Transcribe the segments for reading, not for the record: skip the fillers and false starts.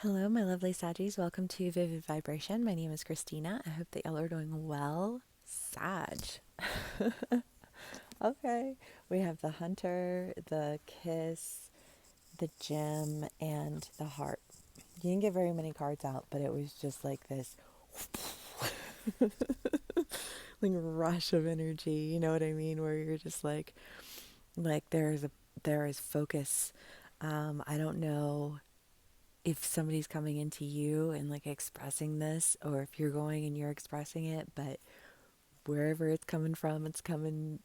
Hello, my lovely Saggies. Welcome to Vivid Vibration. My name is Christina. I hope that y'all are doing well. Sag. Okay. We have the Hunter, the Kiss, the Gem, and the Heart. You didn't get very many cards out, but it was just like this like rush of energy. You know what I mean? Where you're just like there is focus. I don't know if somebody's coming into you and like expressing this, or if you're going and you're expressing it, but wherever it's coming from, it's coming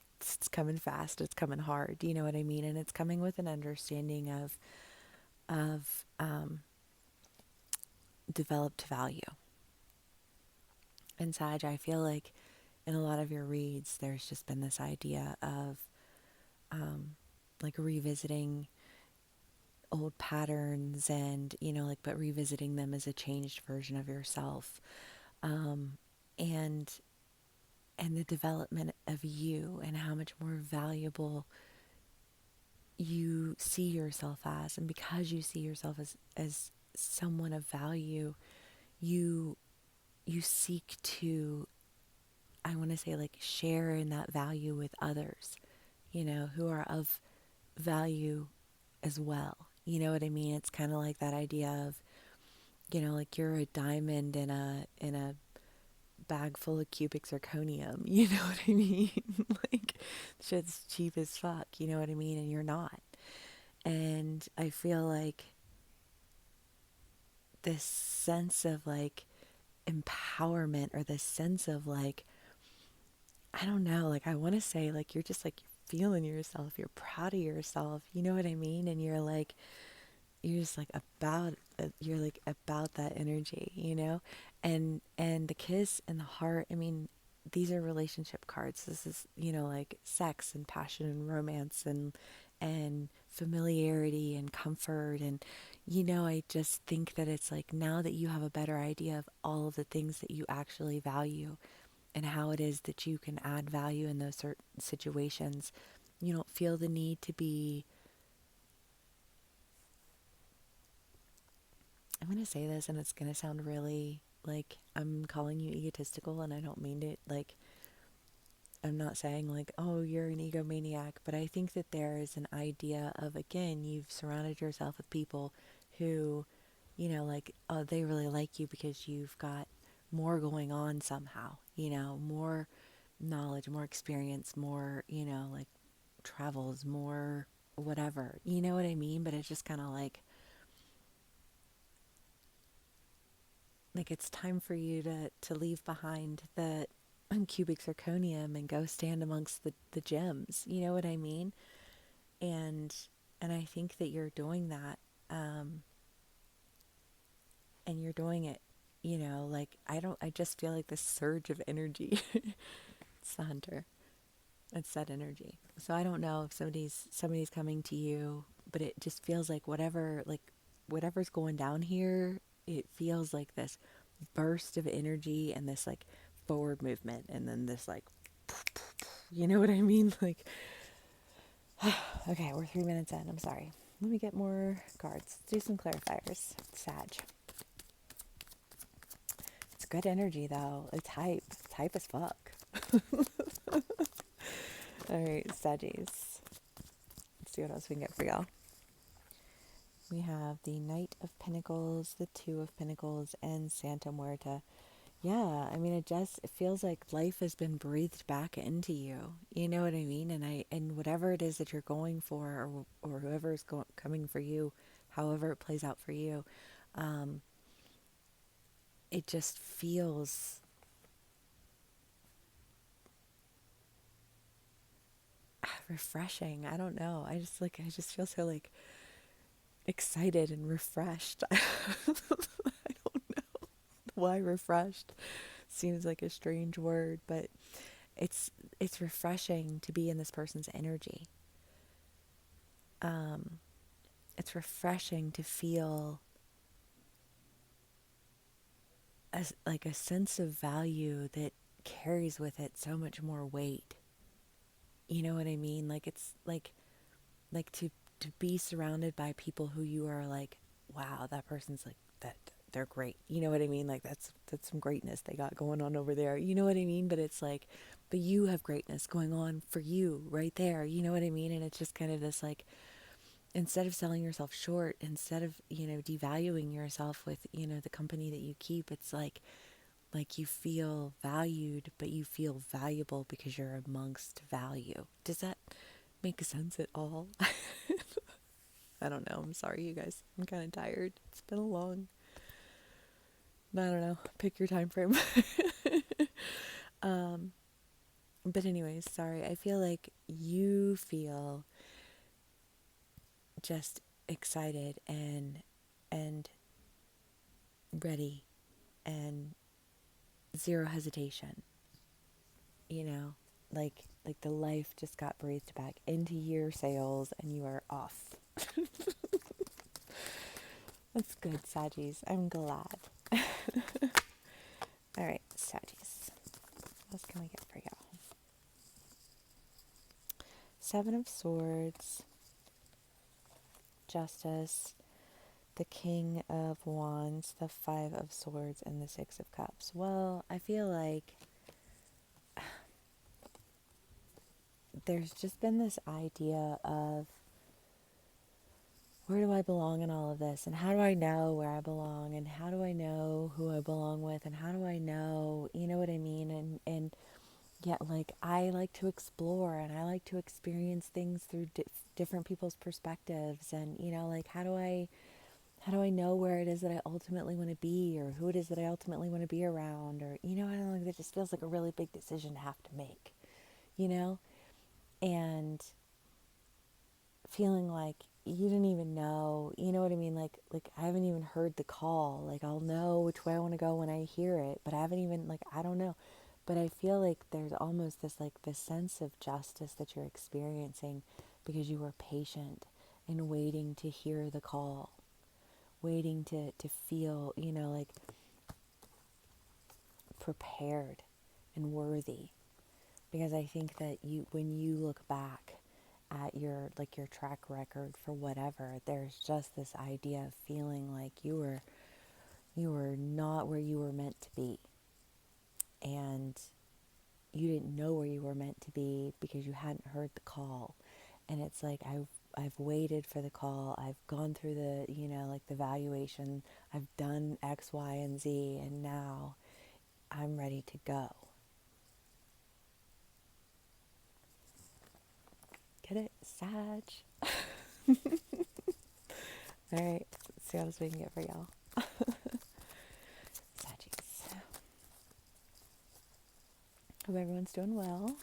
fast, it's coming hard, you know what I mean? And it's coming with an understanding of developed value. And Sag, I feel like in a lot of your reads there's just been this idea of like revisiting old patterns, and like, but revisiting them as a changed version of yourself. um, and and the development of you, and how much more valuable you see yourself as. And because you see yourself as someone of value, you you seek to, I want to say, like, share in that value with others, who are of value as well. You know what I mean? It's kind of like that idea of, like, you're a diamond in a bag full of cubic zirconium. You know what I mean? Like, shit's cheap as fuck. You know what I mean? And you're not. And I feel like this sense of like empowerment, or this sense of like, I don't know, like, I want to say, like, you're just like feeling yourself, you're proud of yourself. You know what I mean? And you're just like you're like about that energy, and the kiss and the heart. I mean, these are relationship cards. This is, like, sex and passion and romance and familiarity and comfort. And I just think that it's like, now that you have a better idea of all of the things that you actually value, and how it is that you can add value in those certain situations, you don't feel the need to be, I'm going to say this and it's going to sound really like I'm calling you egotistical, and I don't mean it like, I'm not saying like, oh, you're an egomaniac, but I think that there is an idea of, again, you've surrounded yourself with people who, like, oh, they really like you because you've got more going on somehow, more knowledge, more experience, more, like, travels, more whatever. You know what I mean? But it's just kind of like it's time for you to leave behind the cubic zirconium and go stand amongst the gems. You know what I mean? And and I think that you're doing that, um, and you're doing it. Like, I just feel like this surge of energy. It's the hunter. It's that energy. So I don't know if somebody's coming to you, but it just feels like whatever's going down here, it feels like this burst of energy, and this like forward movement, and then this like, you know what I mean? Like, okay, we're 3 minutes in. I'm sorry. Let me get more cards. Let's do some clarifiers. Sag. It's good energy though. It's hype. It's hype as fuck. All right, Saggies. Let's see what else we can get for y'all. We have the Knight of Pentacles, the Two of Pentacles, and Santa Muerta. Yeah, I mean, it feels like life has been breathed back into you. You know what I mean? And whatever it is that you're going for, or whoever is coming for you, however it plays out for you, um, it just feels refreshing. I don't know. I just feel so like excited and refreshed. I don't know why refreshed seems like a strange word, but it's it's refreshing to be in this person's energy. Um, it's refreshing to feel like a sense of value that carries with it so much more weight. You know what I mean? Like, it's like to be surrounded by people who you are like, wow, that person's like that, they're great. You know what I mean? Like that's some greatness they got going on over there. You know what I mean? But it's like, but you have greatness going on for you right there. You know what I mean? And it's just kind of this like, instead of selling yourself short, instead of, devaluing yourself with, the company that you keep, it's like you feel valued, but you feel valuable because you're amongst value. Does that make sense at all? I don't know. I'm sorry, you guys. I'm kind of tired. It's been a long, I don't know. Pick your time frame. um, but anyways, sorry. I feel like you feel just excited and ready and zero hesitation. You know, like the life just got breathed back into your sails and you are off. That's good, Saggies. I'm glad. All right, Saggies. What else can we get for y'all? Seven of Swords, Justice, the King of Wands, the Five of Swords, and the Six of Cups. Well, I feel like there's just been this idea of, where do I belong in all of this? And how do I know where I belong? And how do I know who I belong with? And how do I know, you know what I mean? And yet, like, I like to explore and I like to experience things through different people's perspectives. And, like, how do I know where it is that I ultimately want to be, or who it is that I ultimately want to be around? Or, I don't know, that just feels like a really big decision to have to make, you know? And feeling like you didn't even know, you know what I mean? Like I haven't even heard the call. Like, I'll know which way I want to go when I hear it, but I haven't even, like, I don't know. But I feel like there's almost this, like, this sense of justice that you're experiencing because you were patient and waiting to hear the call, waiting to feel, like, prepared and worthy. Because I think that when you look back at your track record for whatever, there's just this idea of feeling like you were not where you were meant to be, and you didn't know where you were meant to be because you hadn't heard the call. And it's like, I've waited for the call, I've gone through the, like, the valuation, I've done X, Y, and Z, and now I'm ready to go. Get it? Sag. Alright, let's see what else we can get for y'all. Saggies. Hope everyone's doing well.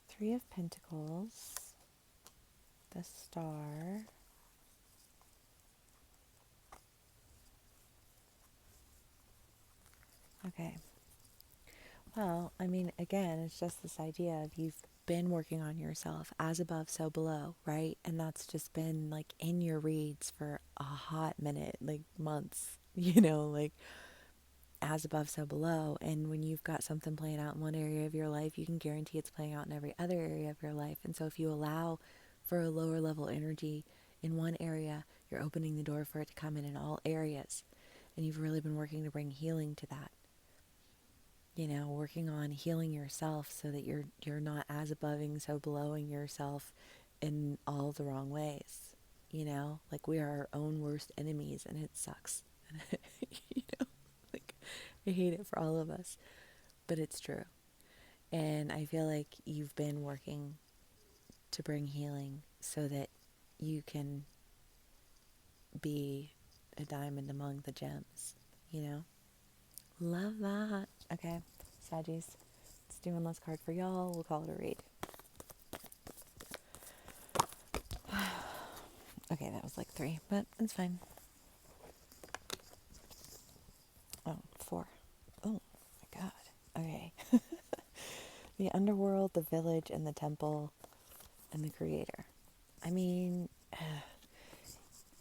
Three of Pentacles, the Star, okay. Well, I mean, again, it's just this idea of you've been working on yourself, as above, so below, right? And that's just been, like, in your reads for a hot minute, like months, like, as above, so below. And when you've got something playing out in one area of your life, you can guarantee it's playing out in every other area of your life. And so if you allow for a lower level energy in one area, you're opening the door for it to come in all areas. And you've really been working to bring healing to that. Working on healing yourself so that you're not as aboving, so belowing yourself in all the wrong ways. Like, we are our own worst enemies, and it sucks. Like, I hate it for all of us, but it's true. And I feel like you've been working to bring healing so that you can be a diamond among the gems, Love that. Okay, Saggies. Let's do one last card for y'all. We'll call it a read. Okay, that was like 3, but it's fine. Oh, 4. Oh, my God. Okay. The underworld, the village, and the temple, and the creator. I mean,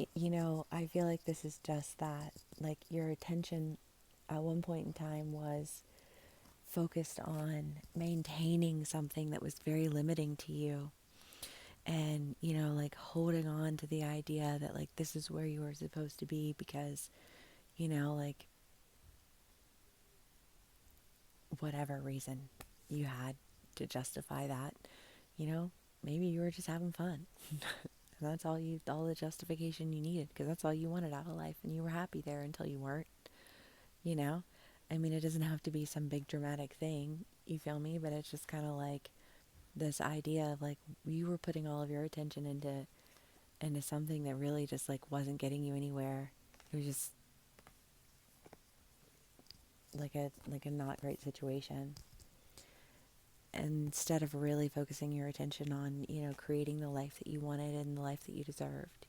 I feel like this is just that. Like, your attention at one point in time was focused on maintaining something that was very limiting to you, and like holding on to the idea that like this is where you were supposed to be because like whatever reason you had to justify that, you know maybe you were just having fun. And that's all the justification you needed, because that's all you wanted out of life, and you were happy there until you weren't. you know I mean, it doesn't have to be some big dramatic thing, you feel me, but it's just kind of like this idea of like you were putting all of your attention into something that really just like wasn't getting you anywhere. It was just like a not great situation. Instead of really focusing your attention on creating the life that you wanted and the life that you deserved.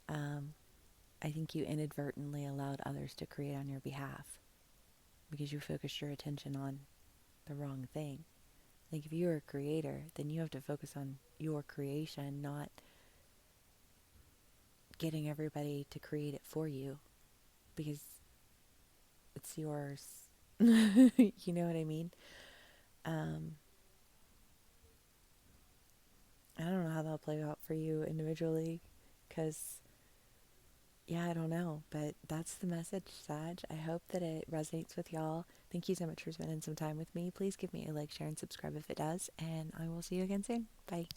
um, I think you inadvertently allowed others to create on your behalf because you focused your attention on the wrong thing. Like, if you're a creator, then you have to focus on your creation, not getting everybody to create it for you because it's yours. You know what I mean? Um, I don't know how that'll play out for you individually because, yeah, I don't know. But that's the message, Sag. I hope that it resonates with y'all. Thank you so much for spending some time with me. Please give me a like, share, and subscribe if it does. And I will see you again soon. Bye.